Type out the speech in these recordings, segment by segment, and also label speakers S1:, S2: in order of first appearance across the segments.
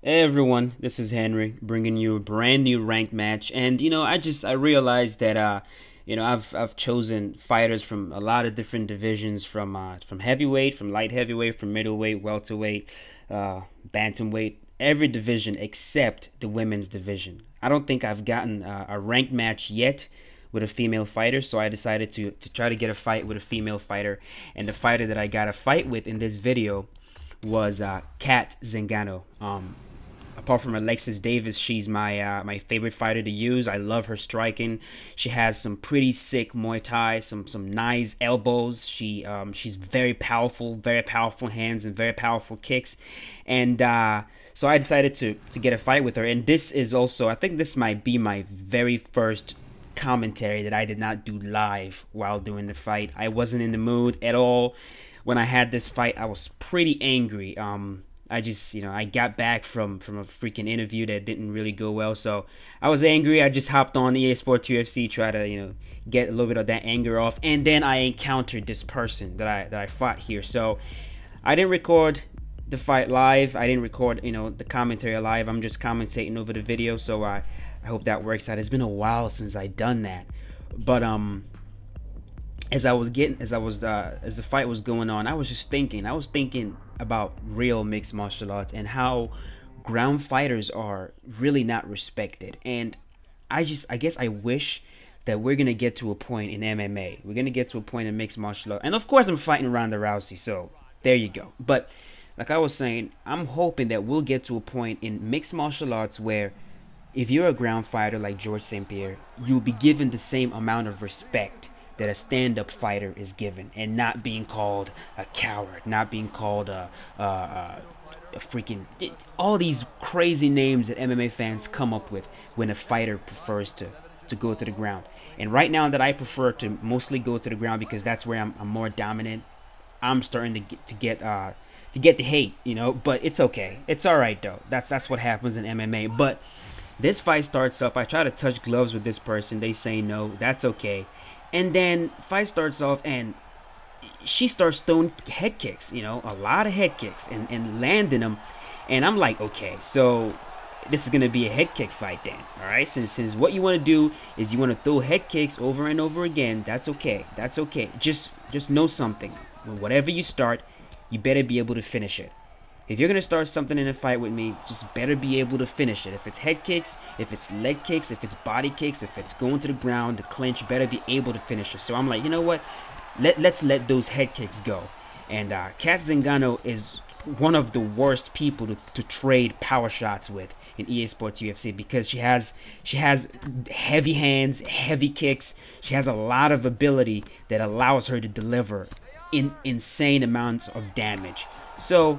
S1: Hey everyone, this is Henry bringing you a brand new ranked match. And I realized that I've chosen fighters from a lot of different divisions, from heavyweight, from light heavyweight, from middleweight, welterweight, bantamweight, every division except the women's division. I don't think I've gotten a ranked match yet with a female fighter, so I decided to try to get a fight with a female fighter. And the fighter that I got a fight with in this video was Cat Zingano. Apart from Alexis Davis, she's my favorite fighter to use. I love her striking. She has some pretty sick Muay Thai, some nice elbows. She's very powerful hands and very powerful kicks. And so I decided to get a fight with her. And this is also, I think this might be my very first commentary that I did not do live while doing the fight. I wasn't in the mood at all. When I had this fight, I was pretty angry. I just, I got back from a freaking interview that didn't really go well, so I was angry. I just hopped on EA Sports UFC, try to, get a little bit of that anger off, and then I encountered this person that I fought here. So I didn't record the fight live. I didn't record, the commentary live. I'm just commentating over the video, so I hope that works out. It's been a while since I done that, but as the fight was going on, I was thinking about real mixed martial arts and how ground fighters are really not respected. And I guess I wish that we're gonna get to a point in MMA. We're gonna get to a point in mixed martial arts. And of course I'm fighting Ronda Rousey, so there you go. But like I was saying, I'm hoping that we'll get to a point in mixed martial arts where if you're a ground fighter like George St. Pierre, you'll be given the same amount of respect that a stand-up fighter is given, and not being called a coward, not being called a freaking, all these crazy names that MMA fans come up with when a fighter prefers to go to the ground. And right now that I prefer to mostly go to the ground because that's where I'm more dominant, I'm starting to get the hate, but it's okay. It's all right though. That's what happens in MMA. But this fight starts up. I try to touch gloves with this person. They say no. That's okay. And then fight starts off and she starts throwing head kicks, a lot of head kicks and landing them. And I'm like, okay, so this is going to be a head kick fight then. All right, since what you want to do is you want to throw head kicks over and over again, that's okay. That's okay. Just know something. Whatever you start, you better be able to finish it. If you're going to start something in a fight with me, just better be able to finish it. If it's head kicks, if it's leg kicks, if it's body kicks, if it's going to the ground, the clinch, you better be able to finish it. So I'm like, you know what? Let's let those head kicks go. And Cat Zingano is one of the worst people to trade power shots with in EA Sports UFC because she has heavy hands, heavy kicks. She has a lot of ability that allows her to deliver insane amounts of damage. So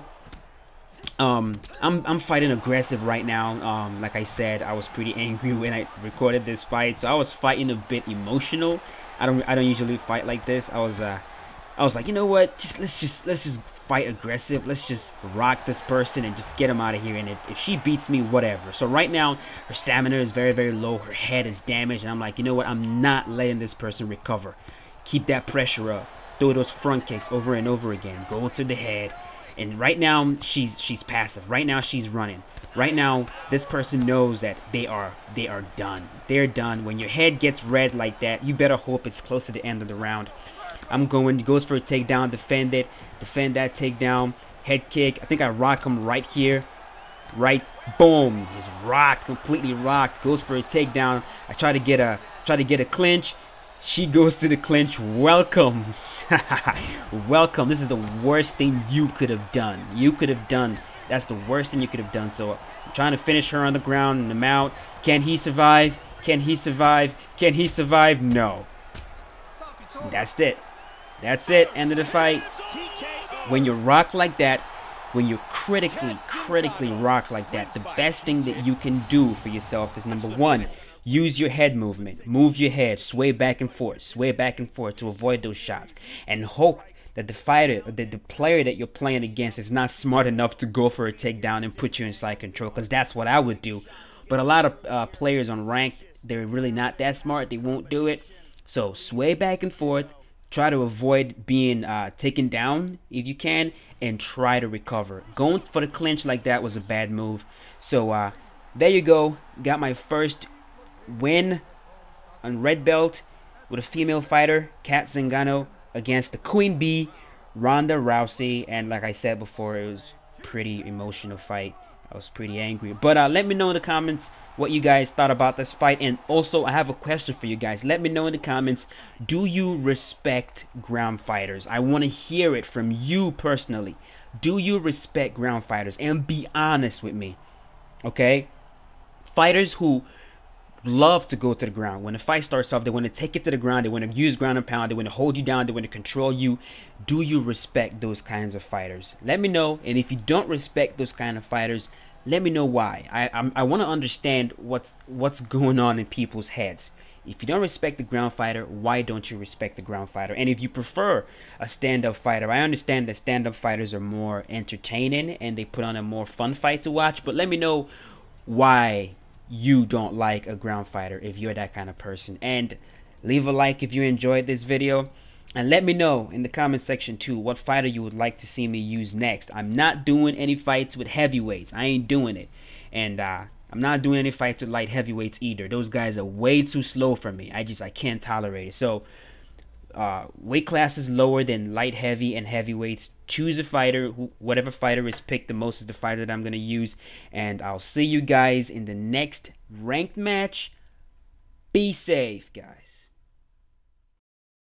S1: I'm fighting aggressive right now. Like I said, I was pretty angry when I recorded this fight, so I was fighting a bit emotional. I don't usually fight like this. I was like, you know what? Let's just fight aggressive. Let's just rock this person and just get him out of here. And if she beats me, whatever. So right now, her stamina is very, very low. Her head is damaged, and I'm like, you know what? I'm not letting this person recover. Keep that pressure up. Throw those front kicks over and over again. Go to the head. And right now she's passive. Right now she's running. Right now this person knows that they are done. They're done. When your head gets red like that, you better hope it's close to the end of the round. Goes for a takedown, defend it, defend that takedown, head kick. I think I rock him right here. Right, boom. He's rocked, completely rocked. Goes for a takedown. I try to get a clinch. She goes to the clinch. Welcome. Welcome. This is the worst thing you could have done. That's the worst thing you could have done. So I'm trying to finish her on the ground and I'm out. Can he survive? Can he survive? Can he survive? No. That's it. That's it. End of the fight. When you rock like that, when you critically rock like that, the best thing that you can do for yourself is number one, use your head movement. Move your head. Sway back and forth to avoid those shots. And hope that the player that you're playing against is not smart enough to go for a takedown and put you in side control. Because that's what I would do. But a lot of players on ranked, they're really not that smart. They won't do it. So sway back and forth. Try to avoid being taken down if you can, and try to recover. Going for the clinch like that was a bad move. So there you go. Got my first win on red belt with a female fighter, Cat Zingano, against the Queen Bee, Ronda Rousey. And like I said before, it was a pretty emotional fight. I was pretty angry. But let me know in the comments what you guys thought about this fight. And also, I have a question for you guys. Let me know in the comments, do you respect ground fighters? I want to hear it from you personally. Do you respect ground fighters? And be honest with me, okay? Fighters who love to go to the ground. When the fight starts off, they want to take it to the ground. They want to use ground and pound. They want to hold you down. They want to control you. Do you respect those kinds of fighters? Let me know. And if you don't respect those kind of fighters, let me know why. I want to understand what's going on in people's heads. If you don't respect the ground fighter, why don't you respect the ground fighter? And if you prefer a stand-up fighter, I understand that stand-up fighters are more entertaining and they put on a more fun fight to watch. But let me know why you don't like a ground fighter if you're that kind of person. And leave a like if you enjoyed this video. And let me know in the comment section too what fighter you would like to see me use next. I'm not doing any fights with heavyweights. I ain't doing it. And I'm not doing any fights with light heavyweights either. Those guys are way too slow for me. I can't tolerate it. So weight classes lower than light heavy and heavyweights. Choose a fighter. Whatever fighter is picked the most is the fighter that I'm going to use. And I'll see you guys in the next ranked match. Be safe, guys.